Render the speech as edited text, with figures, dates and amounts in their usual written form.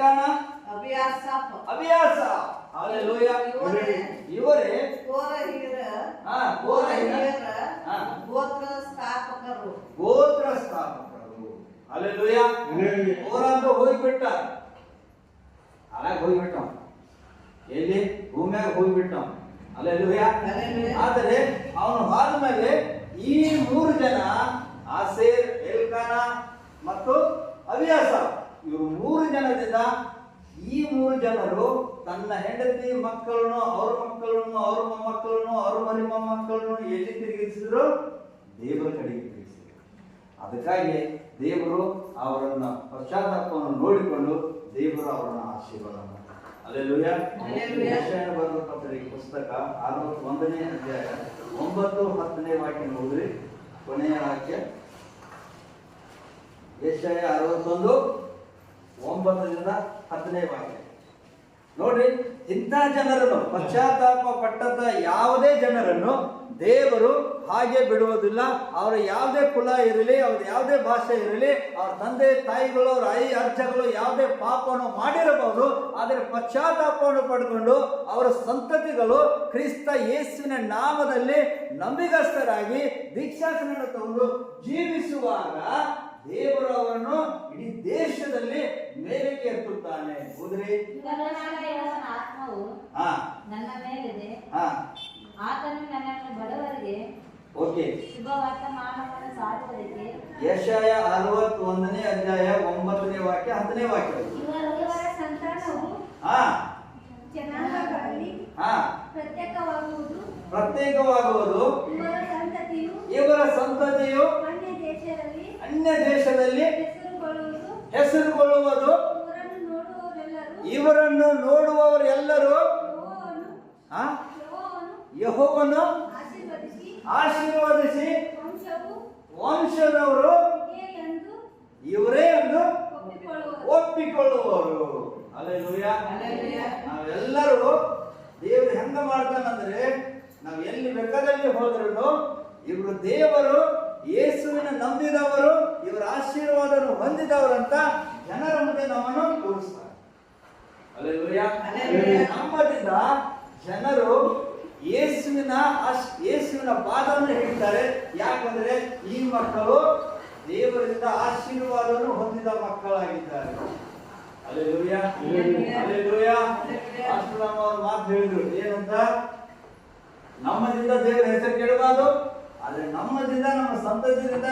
Elkanah, ಅಬಿಯಾಸ. Hallelujah. ಇವರೇ ಗೋತ್ರ ಸ್ಥಾಪಕರು. ಹಲ್ಲೆಲೂಯಾ. ಕೋರಂತ ಹೋಗ್ಬಿಟ್ಟ, ಹಾಗಾಗಿ ಹೋಗ್ಬಿಟ್ಟ, ಎಲ್ಲಿ ಭೂಮಿಯಾಗ ಹೋಗ್ಬಿಟ್ಟ. ಹಲ್ಲೆಲೂಯಾ. ಆದರೆ ಅವನು ಆದ್ಮೇಲೆ ಈ 3 ಜನ ಆಸೇರ್, ಎಲ್ಕಾನ ಮತ್ತು ಅಬಿಯಾಸ, ಇವರು 3 ಜನದಿಂದ ಈ 3 ಜನರು ತನ್ನ ಹೆಂಡತಿ ಮಕ್ಕಳನ್ನು, ಅವ್ರ ಮಕ್ಕಳನ್ನು, ಅವ್ರ ಮೊಮ್ಮಕ್ಕಳನ್ನು, ಅವ್ರ ಮರಿ ಮೊಮ್ಮಕ್ಕಳನ್ನು ಎಲ್ಲಿ ತಿರುಗಿಸಿದ್ರು? ದೇವರ ಕಡೆಗೆ ತಿರುಗಿಸಿದ್ರು. ಅದಕ್ಕಾಗಿ ದೇವರು ಅವರನ್ನ ಪಶ್ಚಾತ್ತಾಪವನ್ನು ನೋಡಿಕೊಂಡು ದೇವರು ಅವರನ್ನು ಆಶೀರ್ವಾದ ಮಾಡ್ತಾರೆ. ಹಲ್ಲೆಲೂಯಾ. ಯೆಶಾಯನ ಬರೆದ ಪುಸ್ತಕ 61ನೇ ಅಧ್ಯಾಯ 9-10ನೇ ವಾಕ್ಯ ನೋಡ್ರಿ. ಕೊನೆಯ ವಾಕ್ಯ ಯೆಶಾಯ 61:9-10ನೇ ವಾಕ್ಯ ನೋಡ್ರಿ. ಇಂಥ ಜನರನ್ನು, ಪಶ್ಚಾತ್ತಾಪ ಪಟ್ಟದ ಯಾವುದೇ ಜನರನ್ನು ದೇವರು ಹಾಗೆ ಬಿಡುವುದಿಲ್ಲ. ಅವರ ಯಾವುದೇ ಕುಲ ಇರಲಿ, ಅವ್ರ ಯಾವುದೇ ಭಾಷೆ ಇರಲಿ, ಅವ್ರ ತಂದೆ ತಾಯಿಗಳು, ಅವ್ರ ಅಜ್ಜಗಳು ಯಾವುದೇ ಪಾಪವನ್ನು ಮಾಡಿರಬಹುದು, ಆದರೆ ಪಶ್ಚಾತ್ತಾಪವನ್ನು ಪಡೆದುಕೊಂಡು ಅವರ ಸಂತತಿಗಳು ಕ್ರಿಸ್ತ ಯೇಸುವಿನ ನಾಮದಲ್ಲಿ ನಂಬಿಗಸ್ತರಾಗಿ ದೀಕ್ಷಾಸ್ನಾನ ತಗೊಂಡು ಜೀವಿಸುವಾಗ ದೇವರು ಅವರನ್ನು ಇಡೀ ದೇಶದಲ್ಲಿ ಮೇಲಕ್ಕೆ ಎತ್ತುತ್ತಾನೆ. ಹೋದ್ರಿ, ಆತ್ಮವು ನನ್ನ ಮೇಲಿದೆ, ಆತನು ನನ್ನನ್ನು ಬಡವರಿಗೆ ಶುಭ ವರ್ತಮಾನವನ್ನು ಸಾರುವುದಕ್ಕೆ. ಯೆಶಾಯ 61ನೇ ಅಧ್ಯಾಯ 9ನೇ ವಾಕ್ಯ 10ನೇ ವಾಕ್ಯ. ಇವರ ಸಂತಾನವು ಜನಾಂಗಗಳಲ್ಲಿ ಪ್ರತ್ಯೇಕವಾಗುವುದು. ಇವರ ಸಂತತಿಯು ಅನ್ಯ ದೇಶದಲ್ಲಿ ಹೆಸರುಗೊಳ್ಳುವುದು. ಇವರನ್ನು ನೋಡುವವರೆಲ್ಲರೂ ಯೆಹೋವನು ಆಶೀರ್ವದಿಸಿ ವಂಶದವರು ಇವರೇ ಎಂದು ಒಪ್ಪಿಕೊಳ್ಳುವರು. ಹಲ್ಲೆಲೂಯಾ. ನಾವೆಲ್ಲರೂ ದೇವರು ಹೆಂಗ ಮಾಡ್ತಾನಂದ್ರೆ, ನಾವು ಎಲ್ಲಿ ಬೇಕಾದಲ್ಲಿ ಹೋದ್ರು ಇವರು ದೇವರು ಯೇಸುವಿನ ನಂಬಿದವರು, ಇವರ ಆಶೀರ್ವಾದವನ್ನು ಹೊಂದಿದವರಂತ ಜನರ ಮುಂದೆ ನಮ್ಮನ್ನು ತೋರಿಸ್ತಾರೆ. ಹಲ್ಲೆಲೂಯಾ. ನಮ್ಮದಿಂದ ಜನರು ಯೇಸುವಿನ ಪಾದವನ್ನು ಹಿಡಿತಾರೆ. ಯಾಕಂದ್ರೆ ಈ ಮಕ್ಕಳು ದೇವರಿಂದ ಆಶೀರ್ವಾದವನ್ನು ಹೊಂದಿದ ಮಕ್ಕಳಾಗಿದ್ದಾರೆ. ಹಲ್ಲೆಲೂಯಾ. ಹಲ್ಲೆಲೂಯಾ. ಅವರು ಮಾತು ಹೇಳಿದ್ರು ಏನಂತ? ನಮ್ಮದಿಂದ ದೇವರ ಹೆಸರು ಕೆಡಬಾರದು, ಆದ್ರೆ ನಮ್ಮದಿಂದ, ನಮ್ಮ ಸಂತತಿಯಿಂದ